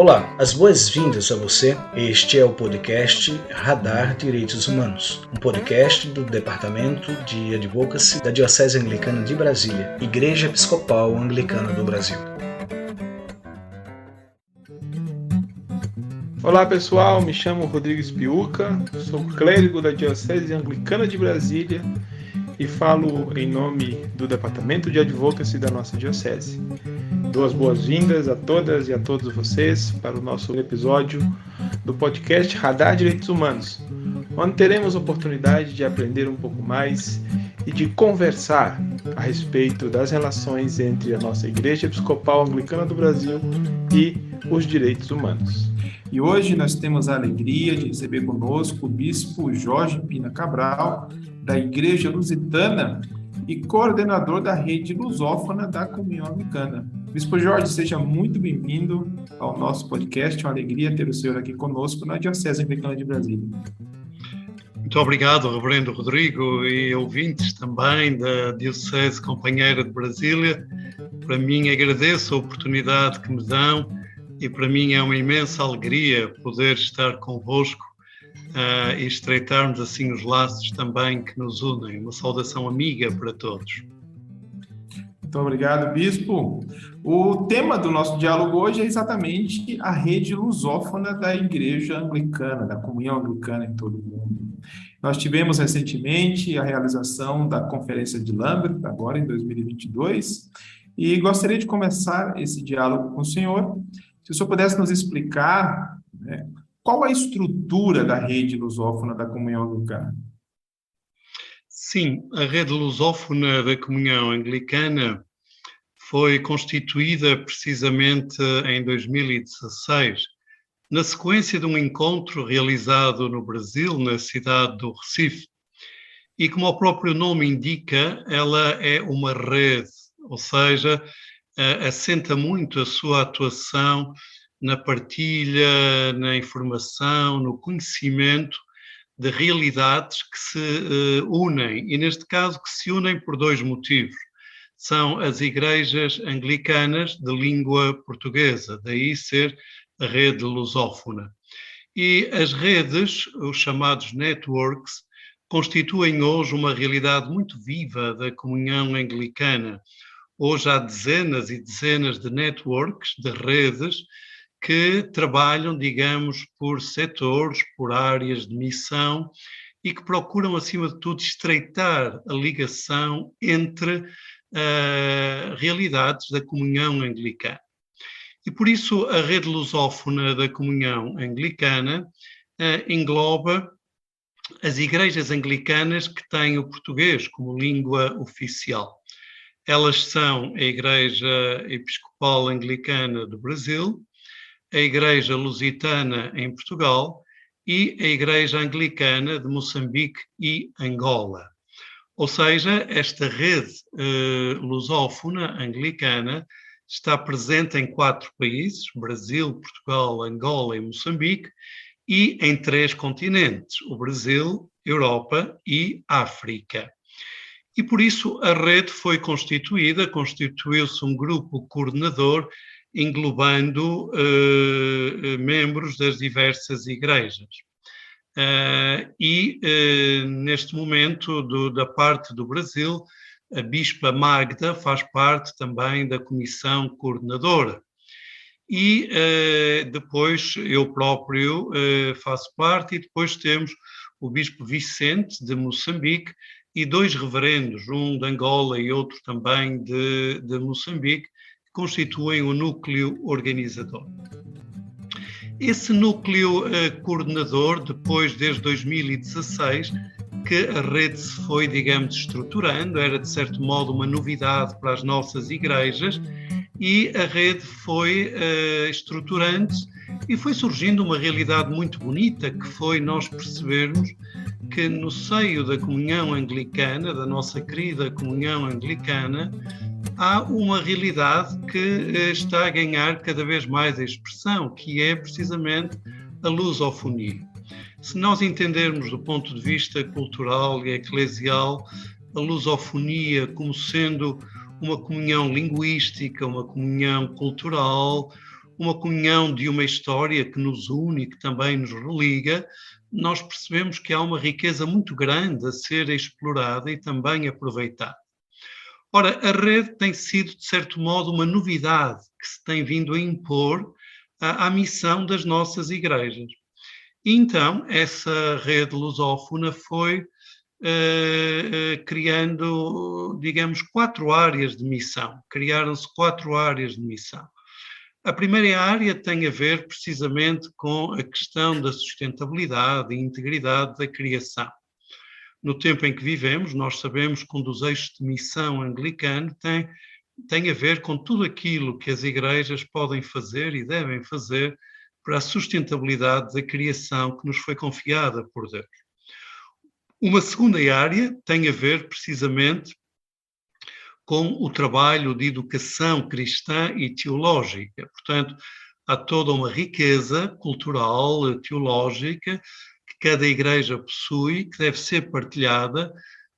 Olá, as boas-vindas a você. Este é o podcast Radar Direitos Humanos, um podcast do Departamento de Advocacy da Diocese Anglicana de Brasília, Igreja Episcopal Anglicana do Brasil. Olá pessoal, me chamo Rodrigo Espiuca, sou clérigo da Diocese Anglicana de Brasília e falo em nome do Departamento de Advocacy da nossa Diocese. Dou as boas-vindas a todas e a todos vocês para o nosso episódio do podcast Radar Direitos Humanos, onde teremos oportunidade de aprender um pouco mais e de conversar a respeito das relações entre a nossa Igreja Episcopal Anglicana do Brasil e os direitos humanos. E hoje nós temos a alegria de receber conosco o Bispo Jorge Pina Cabral, da Igreja Lusitana e coordenador da rede lusófona da Comunhão Anglicana. Bispo Jorge, seja muito bem-vindo ao nosso podcast. É uma alegria ter o senhor aqui conosco na Diocese Anglicana de Brasília. Muito obrigado, Reverendo Rodrigo, e ouvintes também da Diocese Companheira de Brasília. Para mim, agradeço a oportunidade que me dão e para mim é uma imensa alegria poder estar convosco e estreitarmos assim os laços também que nos unem. Uma saudação amiga para todos. Muito obrigado, Bispo. O tema do nosso diálogo hoje é exatamente a rede lusófona da Igreja Anglicana, da Comunhão Anglicana em todo o mundo. Nós tivemos recentemente a realização da Conferência de Lambert, agora em 2022, e gostaria de começar esse diálogo com o senhor. Se o senhor pudesse nos explicar, qual a estrutura da rede lusófona da Comunhão Anglicana? Sim, a rede lusófona da Comunhão Anglicana foi constituída precisamente em 2016, na sequência de um encontro realizado no Brasil, na cidade do Recife. E como o próprio nome indica, ela é uma rede, ou seja, assenta muito a sua atuação na partilha, na informação, no conhecimento de realidades que se unem, e neste caso que se unem por dois motivos. São as igrejas anglicanas de língua portuguesa, daí ser a rede lusófona. E as redes, os chamados networks, constituem hoje uma realidade muito viva da comunhão anglicana. Hoje há dezenas e dezenas de networks, de redes, que trabalham, digamos, por setores, por áreas de missão e que procuram, acima de tudo, estreitar a ligação entre realidades da comunhão anglicana. E por isso a rede lusófona da comunhão anglicana engloba as igrejas anglicanas que têm o português como língua oficial. Elas são a Igreja Episcopal Anglicana do Brasil, a Igreja Lusitana em Portugal e a Igreja Anglicana de Moçambique e Angola. Ou seja, esta rede lusófona anglicana está presente em 4 países, Brasil, Portugal, Angola e Moçambique, e em 3 continentes, o Brasil, Europa e África. E por isso a rede foi constituiu-se um grupo coordenador englobando membros das diversas igrejas. Neste momento, da parte do Brasil, a Bispa Magda faz parte também da comissão coordenadora. E depois eu próprio faço parte, e depois temos o Bispo Vicente de Moçambique e 2 reverendos, um de Angola e outro também de Moçambique, que constituem o núcleo organizador. Esse núcleo coordenador, depois, desde 2016, que a rede se foi, digamos, estruturando, era de certo modo uma novidade para as nossas igrejas, e a rede foi estruturando-se e foi surgindo uma realidade muito bonita, que foi nós percebermos que no seio da comunhão anglicana, da nossa querida comunhão anglicana, há uma realidade que está a ganhar cada vez mais a expressão, que é precisamente a lusofonia. Se nós entendermos do ponto de vista cultural e eclesial a lusofonia como sendo uma comunhão linguística, uma comunhão cultural, uma comunhão de uma história que nos une, que também nos religa, nós percebemos que há uma riqueza muito grande a ser explorada e também aproveitada. Ora, a rede tem sido, de certo modo, uma novidade que se tem vindo a impor à missão das nossas igrejas. E então, essa rede lusófona foi criando, digamos, 4 áreas de missão. Criaram-se 4 áreas de missão. A primeira área tem a ver precisamente com a questão da sustentabilidade e integridade da criação. No tempo em que vivemos, nós sabemos que um dos eixos de missão anglicano tem a ver com tudo aquilo que as igrejas podem fazer e devem fazer para a sustentabilidade da criação que nos foi confiada por Deus. Uma segunda área tem a ver precisamente com o trabalho de educação cristã e teológica. Portanto, há toda uma riqueza cultural, teológica, que cada igreja possui, que deve ser partilhada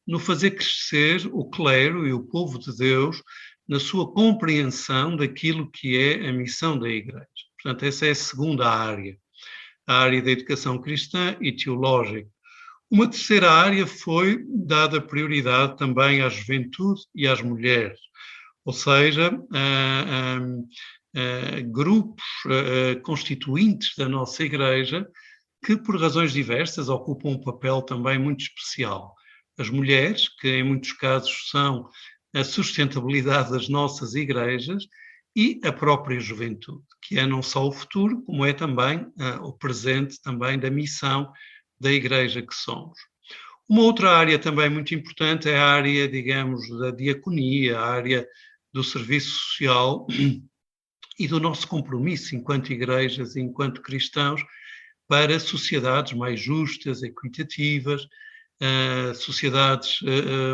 no fazer crescer o clero e o povo de Deus na sua compreensão daquilo que é a missão da igreja. Portanto, essa é a segunda área, a área da educação cristã e teológica. Uma terceira área foi dada prioridade também à juventude e às mulheres, ou seja, grupos constituintes da nossa igreja que, por razões diversas, ocupam um papel também muito especial. As mulheres, que em muitos casos são a sustentabilidade das nossas igrejas, e a própria juventude, que é não só o futuro, como é também o presente também da missão da igreja que somos. Uma outra área também muito importante é a área, digamos, da diaconia, a área do serviço social e do nosso compromisso enquanto igrejas e enquanto cristãos para sociedades mais justas, equitativas, sociedades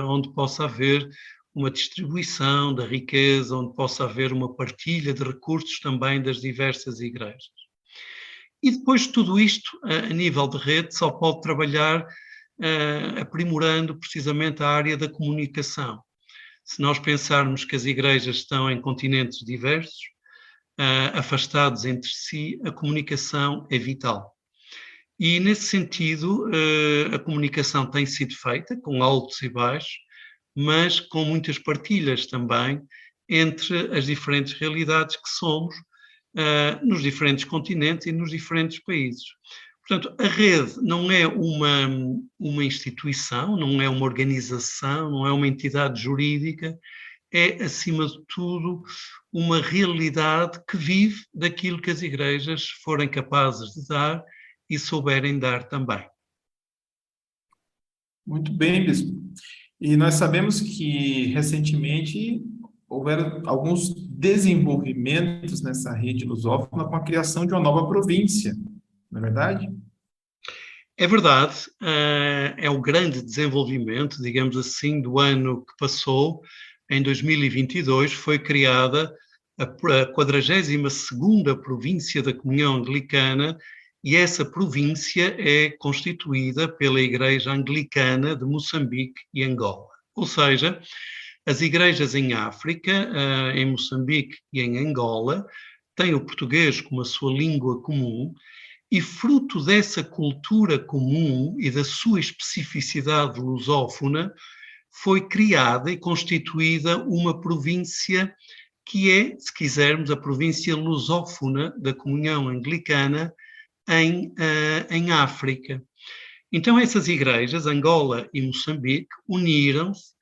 onde possa haver uma distribuição da riqueza, onde possa haver uma partilha de recursos também das diversas igrejas. E depois de tudo isto, a nível de rede, só pode trabalhar aprimorando precisamente a área da comunicação. Se nós pensarmos que as igrejas estão em continentes diversos, afastados entre si, a comunicação é vital. E, nesse sentido, a comunicação tem sido feita com altos e baixos, mas com muitas partilhas também entre as diferentes realidades que somos nos diferentes continentes e nos diferentes países. Portanto, a rede não é uma instituição, não é uma organização, não é uma entidade jurídica, é, acima de tudo, uma realidade que vive daquilo que as igrejas forem capazes de dar e souberem dar também. Muito bem, bispo. E nós sabemos que, recentemente, houveram alguns desenvolvimentos nessa rede lusófona com a criação de uma nova província, não é verdade? É verdade, é o grande desenvolvimento, digamos assim, do ano que passou. Em 2022 foi criada a 42ª província da Comunhão Anglicana, e essa província é constituída pela Igreja Anglicana de Moçambique e Angola. Ou seja, as igrejas em África, em Moçambique e em Angola, têm o português como a sua língua comum, e fruto dessa cultura comum e da sua especificidade lusófona, foi criada e constituída uma província que é, se quisermos, a província lusófona da Comunhão Anglicana em África. Então essas igrejas, Angola e Moçambique, uniram-se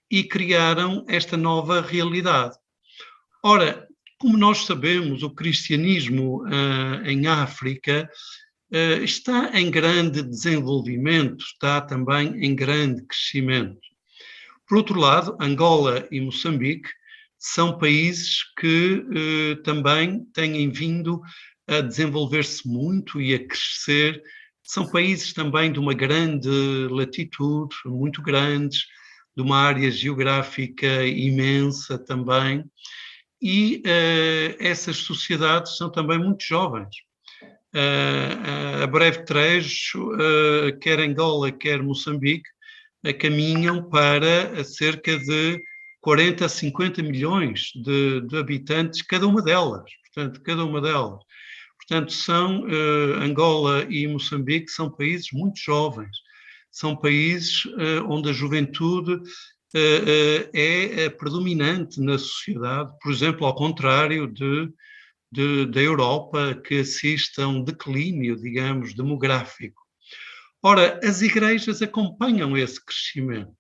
e criaram esta nova realidade. Ora, como nós sabemos, o cristianismo em África está em grande desenvolvimento, está também em grande crescimento. Por outro lado, Angola e Moçambique são países que também têm vindo a desenvolver-se muito e a crescer. São países também de uma grande latitude, muito grandes, de uma área geográfica imensa também, e essas sociedades são também muito jovens. A breve trecho, quer Angola, quer Moçambique, caminham para cerca de 40 a 50 milhões de habitantes, cada uma delas. Portanto, Angola e Moçambique são países muito jovens, são países onde a juventude é predominante na sociedade, por exemplo, ao contrário da Europa, que assiste a um declínio, digamos, demográfico. Ora, as igrejas acompanham esse crescimento.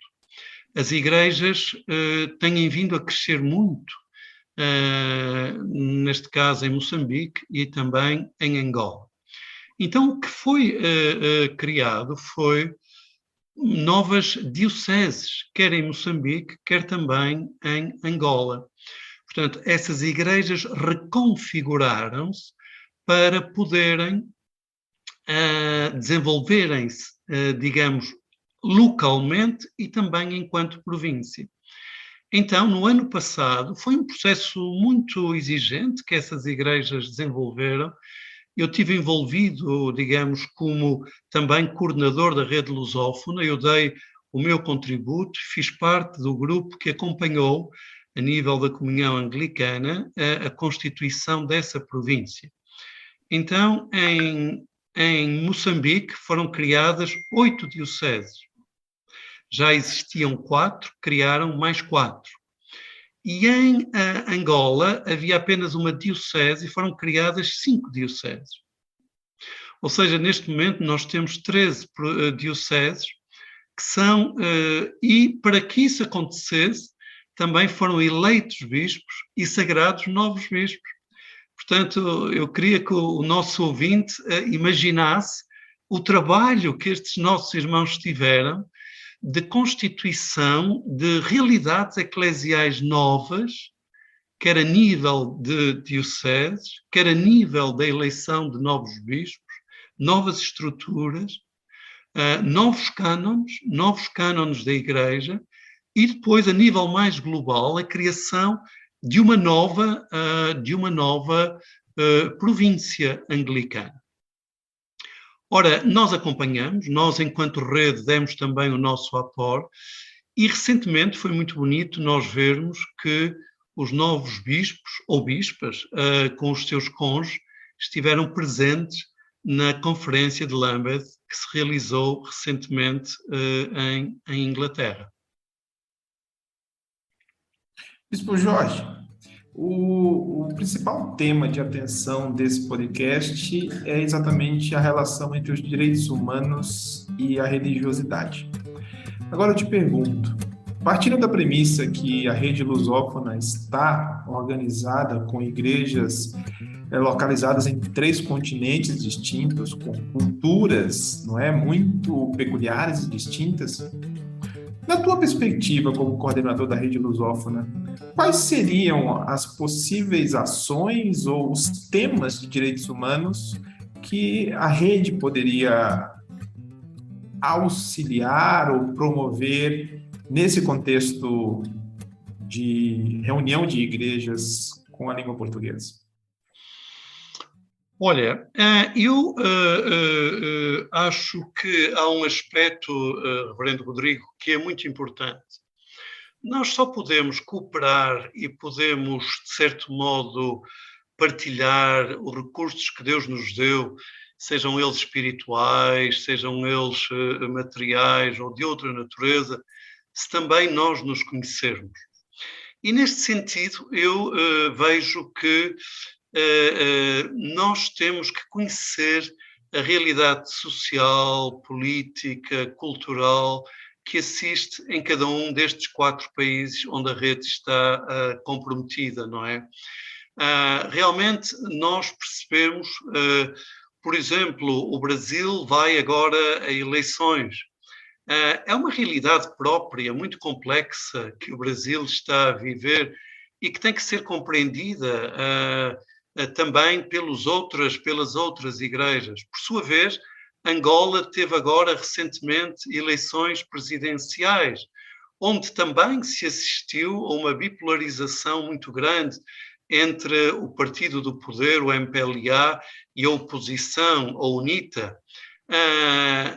As igrejas têm vindo a crescer muito, neste caso em Moçambique e também em Angola. Então, o que foi criado foi novas dioceses, quer em Moçambique, quer também em Angola. Portanto, essas igrejas reconfiguraram-se para poderem desenvolverem-se, digamos, localmente e também enquanto província. Então, no ano passado, foi um processo muito exigente que essas igrejas desenvolveram. Eu estive envolvido, digamos, como também coordenador da rede lusófona, eu dei o meu contributo, fiz parte do grupo que acompanhou, a nível da comunhão anglicana, a constituição dessa província. Então, em Moçambique foram criadas 8 dioceses. Já existiam 4, criaram mais 4. E em Angola havia apenas uma diocese e foram criadas 5 dioceses. Ou seja, neste momento nós temos 13 dioceses que são, e para que isso acontecesse, também foram eleitos bispos e sagrados novos bispos. Portanto, eu queria que o nosso ouvinte imaginasse o trabalho que estes nossos irmãos tiveram de constituição de realidades eclesiais novas, quer a nível de dioceses, quer a nível da eleição de novos bispos, novas estruturas, novos cânones da Igreja, e depois, a nível mais global, a criação de uma nova província anglicana. Ora, nós acompanhamos, nós enquanto rede demos também o nosso apoio e recentemente foi muito bonito nós vermos que os novos bispos ou bispas com os seus cônjuges estiveram presentes na Conferência de Lambeth que se realizou recentemente em Inglaterra. Bispo Jorge, o principal tema de atenção desse podcast é exatamente a relação entre os direitos humanos e a religiosidade. Agora eu te pergunto, partindo da premissa que a rede lusófona está organizada com igrejas localizadas em 3 continentes distintos, com culturas, não é, muito peculiares e distintas, na tua perspectiva como coordenador da rede lusófona, quais seriam as possíveis ações ou os temas de direitos humanos que a rede poderia auxiliar ou promover nesse contexto de reunião de igrejas com a língua portuguesa? Olha, eu acho que há um aspecto, Reverendo Rodrigo, que é muito importante. Nós só podemos cooperar e podemos, de certo modo, partilhar os recursos que Deus nos deu, sejam eles espirituais, sejam eles materiais ou de outra natureza, se também nós nos conhecermos. E neste sentido, eu vejo que nós temos que conhecer a realidade social, política, cultural que assiste em cada um destes 4 países onde a rede está comprometida, não é? Realmente nós percebemos, por exemplo, o Brasil vai agora a eleições. É uma realidade própria, muito complexa, que o Brasil está a viver e que tem que ser compreendida também pelas outras igrejas. Por sua vez, Angola teve agora recentemente eleições presidenciais, onde também se assistiu a uma bipolarização muito grande entre o partido do poder, o MPLA, e a oposição, a UNITA.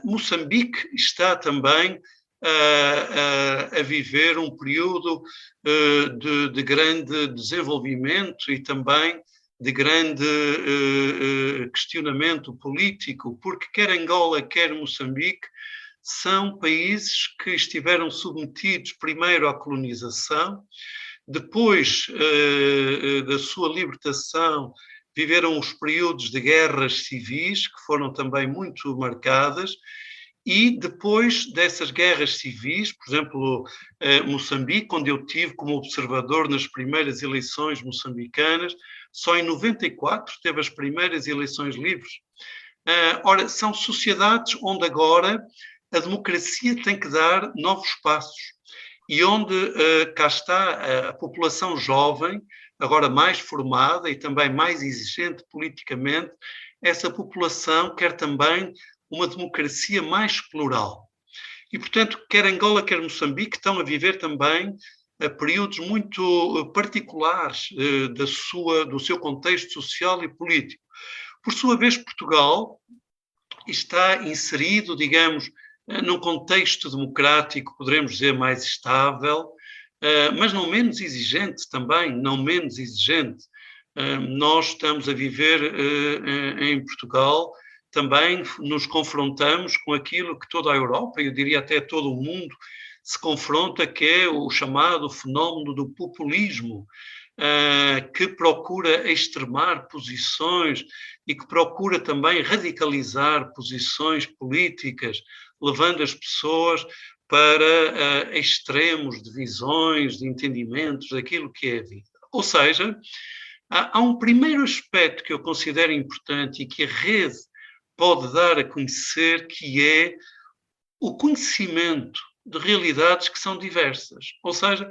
Moçambique está também a viver um período de grande desenvolvimento e também de grande questionamento político, porque quer Angola, quer Moçambique, são países que estiveram submetidos primeiro à colonização, depois da sua libertação, viveram os períodos de guerras civis, que foram também muito marcadas, e depois dessas guerras civis, por exemplo, Moçambique, onde eu tive como observador nas primeiras eleições moçambicanas, só em 94 teve as primeiras eleições livres. Ora, são sociedades onde agora a democracia tem que dar novos passos e onde cá está a população jovem, agora mais formada e também mais exigente politicamente, essa população quer também uma democracia mais plural. E, portanto, quer Angola, quer Moçambique estão a viver também períodos muito particulares do seu contexto social e político. Por sua vez, Portugal está inserido, digamos, num contexto democrático, poderemos dizer, mais estável, mas não menos exigente também, não menos exigente. Nós estamos a viver em Portugal, também nos confrontamos com aquilo que toda a Europa, eu diria até todo o mundo, se confronta, que é o chamado fenómeno do populismo, que procura extremar posições e que procura também radicalizar posições políticas, levando as pessoas para extremos de visões, de entendimentos daquilo que é a vida. Ou seja, há um primeiro aspecto que eu considero importante e que a rede pode dar a conhecer, que é o conhecimento de realidades que são diversas. Ou seja,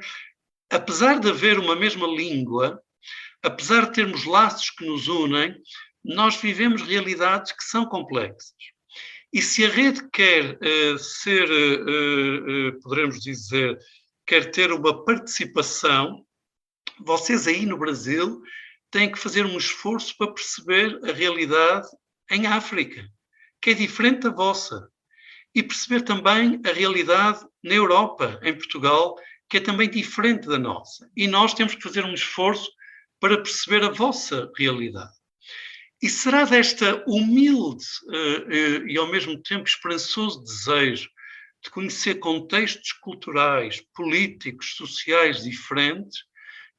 apesar de haver uma mesma língua, apesar de termos laços que nos unem, nós vivemos realidades que são complexas. E se a rede quer poderemos dizer, quer ter uma participação, vocês aí no Brasil têm que fazer um esforço para perceber a realidade em África, que é diferente da vossa. E perceber também a realidade na Europa, em Portugal, que é também diferente da nossa. E nós temos que fazer um esforço para perceber a vossa realidade. E será desta humilde e ao mesmo tempo esperançoso desejo de conhecer contextos culturais, políticos, sociais diferentes,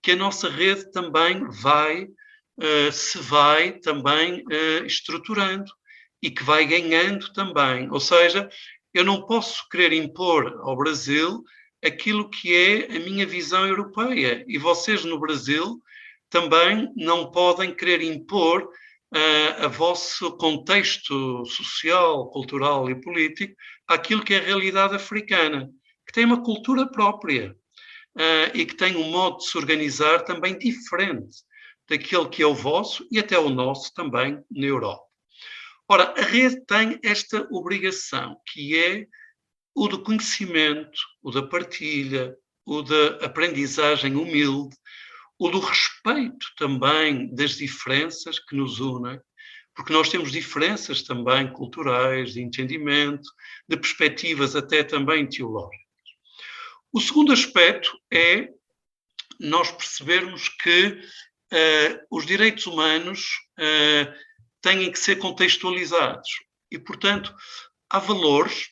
que a nossa rede também se vai também estruturando e que vai ganhando também. Ou seja, eu não posso querer impor ao Brasil aquilo que é a minha visão europeia. E vocês no Brasil também não podem querer impor a vosso contexto social, cultural e político àquilo que é a realidade africana, que tem uma cultura própria e que tem um modo de se organizar também diferente daquele que é o vosso e até o nosso também na Europa. Ora, a rede tem esta obrigação, que é o do conhecimento, o da partilha, o da aprendizagem humilde, o do respeito também das diferenças que nos unem, porque nós temos diferenças também culturais, de entendimento, de perspectivas até também teológicas. O segundo aspecto é nós percebermos que os direitos humanos têm que ser contextualizados e, portanto, há valores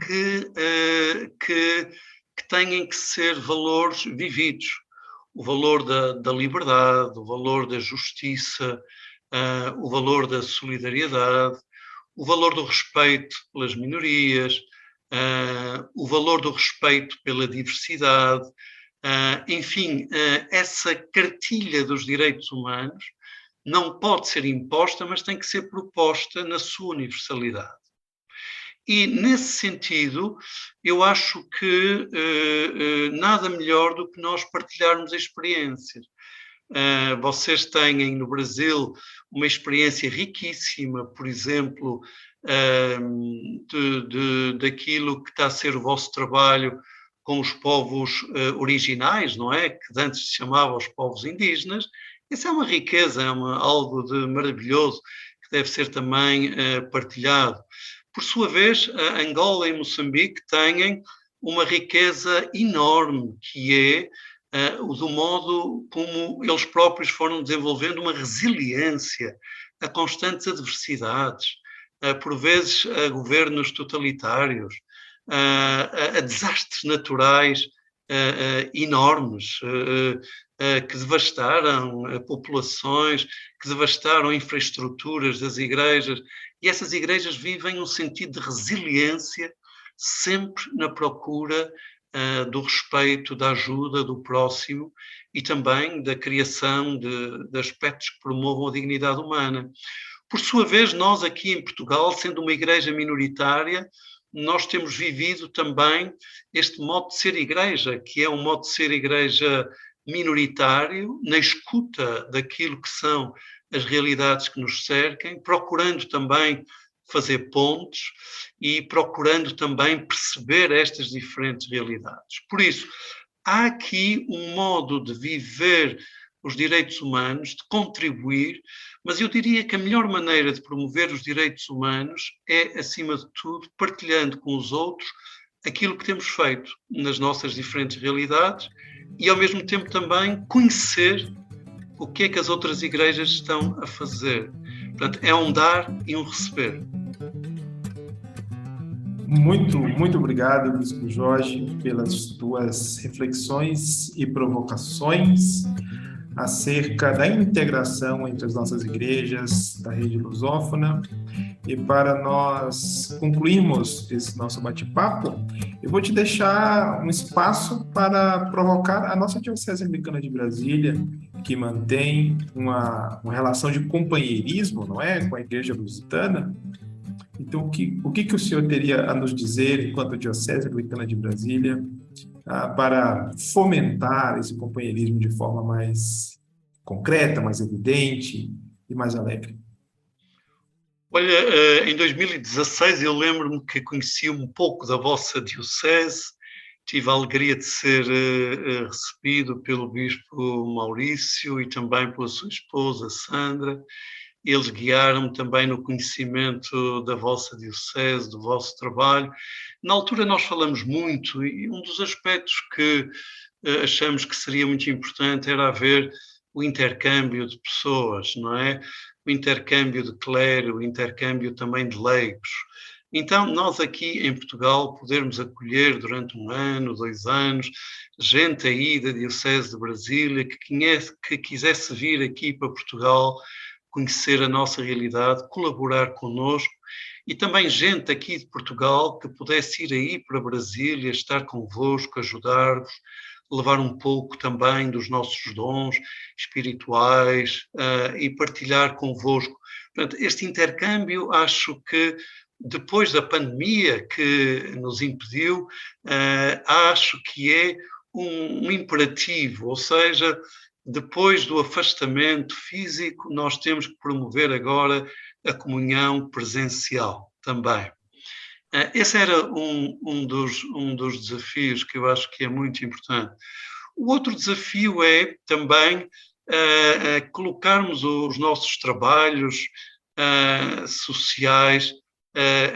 que têm que ser valores vividos. O valor da liberdade, o valor da justiça, o valor da solidariedade, o valor do respeito pelas minorias, o valor do respeito pela diversidade, enfim, essa cartilha dos direitos humanos não pode ser imposta, mas tem que ser proposta na sua universalidade. E, nesse sentido, eu acho que nada melhor do que nós partilharmos experiências. Vocês têm no Brasil uma experiência riquíssima, por exemplo, daquilo que está a ser o vosso trabalho com os povos originais, não é? Que antes se chamava os povos indígenas. Isso é uma riqueza, algo de maravilhoso que deve ser também partilhado. Por sua vez, a Angola e Moçambique têm uma riqueza enorme, que é do modo como eles próprios foram desenvolvendo uma resiliência a constantes adversidades, por vezes a governos totalitários, a desastres naturais enormes, que devastaram populações, que devastaram infraestruturas das igrejas, e essas igrejas vivem um sentido de resiliência, sempre na procura do respeito, da ajuda do próximo e também da criação de aspectos que promovam a dignidade humana. Por sua vez, nós aqui em Portugal, sendo uma igreja minoritária, nós temos vivido também este modo de ser igreja, que é um modo de ser igreja minoritário, na escuta daquilo que são as realidades que nos cercam, procurando também fazer pontes e procurando também perceber estas diferentes realidades. Por isso, há aqui um modo de viver os direitos humanos, de contribuir, mas eu diria que a melhor maneira de promover os direitos humanos é, acima de tudo, partilhando com os outros aquilo que temos feito nas nossas diferentes realidades e, ao mesmo tempo, também conhecer o que é que as outras igrejas estão a fazer. Portanto, é um dar e um receber. Muito obrigado, Bispo Jorge, pelas tuas reflexões e provocações acerca da integração entre as nossas igrejas da rede lusófona. E para nós concluirmos esse nosso bate-papo, eu vou te deixar um espaço para provocar a nossa Diocese Anglicana de Brasília, que mantém uma relação de companheirismo, não é, com a Igreja Lusitana. Então, o que o senhor teria a nos dizer, enquanto Diocese Anglicana de Brasília, para fomentar esse companheirismo de forma mais concreta, mais evidente e mais alegre? Olha, em 2016 eu lembro-me que conheci um pouco da vossa diocese, tive a alegria de ser recebido pelo Bispo Maurício e também pela sua esposa Sandra. Eles guiaram-me também no conhecimento da vossa diocese, do vosso trabalho. Na altura nós falamos muito e um dos aspectos que achamos que seria muito importante era haver o intercâmbio de pessoas, não é? O intercâmbio de clero, o intercâmbio também de leigos. Então, nós aqui em Portugal podermos acolher durante 1 ano, 2 anos, gente aí da Diocese de Brasília que quisesse vir aqui para Portugal, conhecer a nossa realidade, colaborar connosco, e também gente aqui de Portugal que pudesse ir aí para Brasília, estar convosco, ajudar-vos, levar um pouco também dos nossos dons espirituais e partilhar convosco. Portanto, este intercâmbio, acho que depois da pandemia que nos impediu, acho que é um imperativo, ou seja, depois do afastamento físico, nós temos que promover agora a comunhão presencial também. Esse era um dos desafios que eu acho que é muito importante. O outro desafio é também colocarmos os nossos trabalhos sociais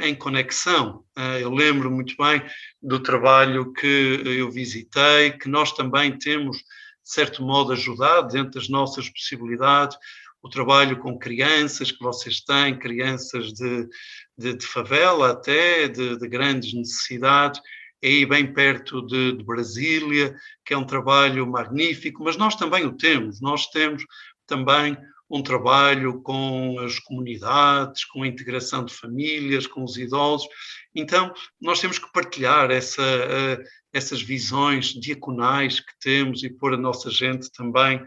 em conexão. Eu lembro muito bem do trabalho que eu visitei, que nós também temos, de certo modo, ajudado dentro das nossas possibilidades, o trabalho com crianças que vocês têm, crianças de favela até, de grandes necessidades, aí bem perto de Brasília, que é um trabalho magnífico, mas nós também o temos. Nós temos também um trabalho com as comunidades, com a integração de famílias, com os idosos. Então, nós temos que partilhar essas visões diaconais que temos e pôr a nossa gente também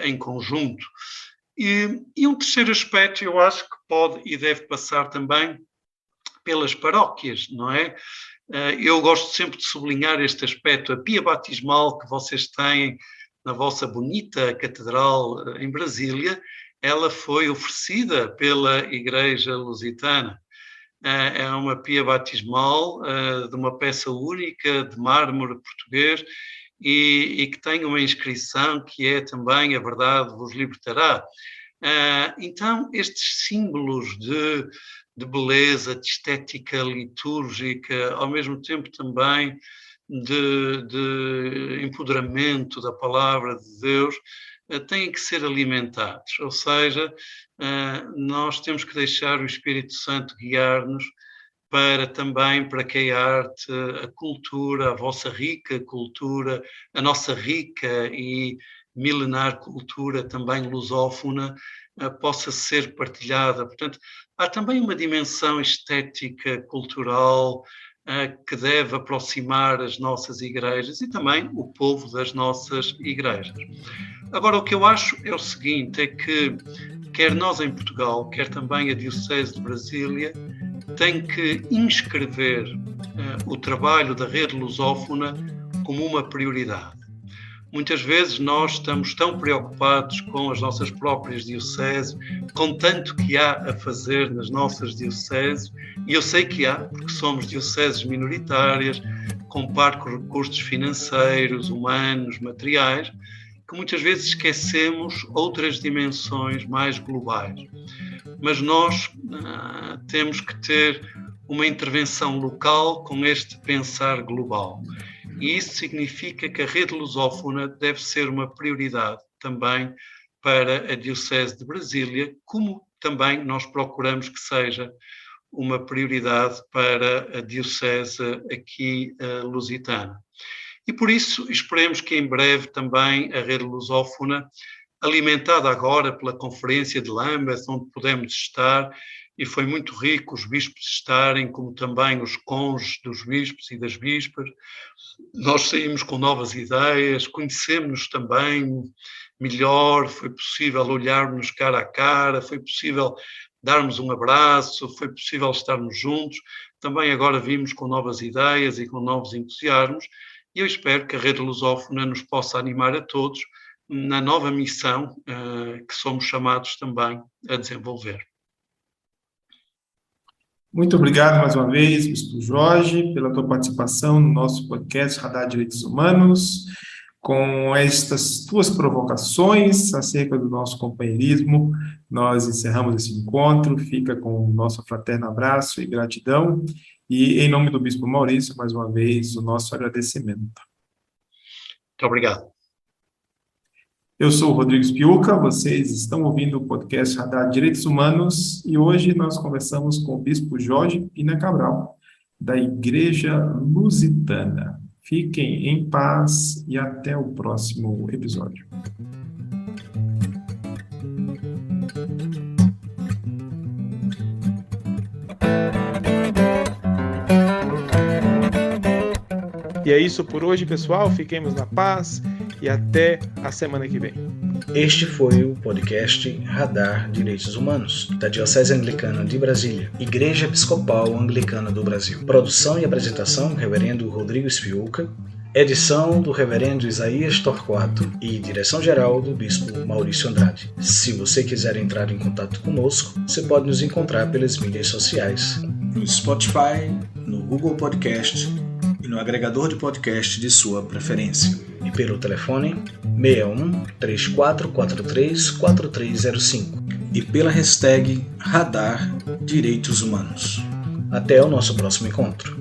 em conjunto. E um terceiro aspecto, eu acho que pode e deve passar também pelas paróquias, não é? Eu gosto sempre de sublinhar este aspecto. A pia batismal que vocês têm na vossa bonita catedral em Brasília, ela foi oferecida pela Igreja Lusitana. É uma pia batismal de uma peça única de mármore português e que tem uma inscrição que é também: a verdade vos libertará. Então, estes símbolos de beleza, de estética litúrgica, ao mesmo tempo também de empoderamento da palavra de Deus, têm que ser alimentados. Ou seja, nós temos que deixar o Espírito Santo guiar-nos para que a arte, a cultura, a vossa rica cultura, a nossa rica e milenar cultura, também lusófona, possa ser partilhada. Portanto, há também uma dimensão estética, cultural, que deve aproximar as nossas igrejas e também o povo das nossas igrejas. Agora, o que eu acho é o seguinte, é que quer nós em Portugal, quer também a Diocese de Brasília, tem que inscrever o trabalho da rede lusófona como uma prioridade. Muitas vezes nós estamos tão preocupados com as nossas próprias dioceses, com tanto que há a fazer nas nossas dioceses, e eu sei que há, porque somos dioceses minoritárias, com parcos recursos financeiros, humanos, materiais, que muitas vezes esquecemos outras dimensões mais globais. Mas nós temos que ter uma intervenção local com este pensar global. E isso significa que a rede lusófona deve ser uma prioridade também para a Diocese de Brasília, como também nós procuramos que seja uma prioridade para a Diocese aqui lusitana. E por isso esperemos que em breve também a rede lusófona, alimentada agora pela Conferência de Lambeth, onde pudemos estar, e foi muito rico os bispos estarem, como também os cônjuges dos bispos e das bispas. Nós saímos com novas ideias, conhecemos-nos também melhor, foi possível olharmos cara a cara, foi possível darmos um abraço, foi possível estarmos juntos. Também agora vimos com novas ideias e com novos entusiasmos, e eu espero que a rede lusófona nos possa animar a todos na nova missão que somos chamados também a desenvolver. Muito obrigado mais uma vez, Bispo Jorge, pela tua participação no nosso podcast Radar Direitos Humanos, com estas tuas provocações acerca do nosso companheirismo. Nós encerramos esse encontro, fica com o nosso fraterno abraço e gratidão, e em nome do Bispo Maurício, mais uma vez, o nosso agradecimento. Muito obrigado. Eu sou o Rodrigo Spiuca, vocês estão ouvindo o podcast Radar Direitos Humanos e hoje nós conversamos com o Bispo Jorge Pina Cabral, da Igreja Lusitana. Fiquem em paz e até o próximo episódio. E é isso por hoje, pessoal. Fiquemos na paz e até a semana que vem. Este foi o podcast Radar Direitos Humanos, da Diocese Anglicana de Brasília, Igreja Episcopal Anglicana do Brasil. Produção e apresentação, Reverendo Rodrigo Spiuca. Edição do Reverendo Isaías Torquato e direção-geral do Bispo Maurício Andrade. Se você quiser entrar em contato conosco, você pode nos encontrar pelas mídias sociais, no Spotify, no Google Podcast e no agregador de podcast de sua preferência. E pelo telefone 61 3443 4305 e pela hashtag Radar Direitos Humanos. Até o nosso próximo encontro.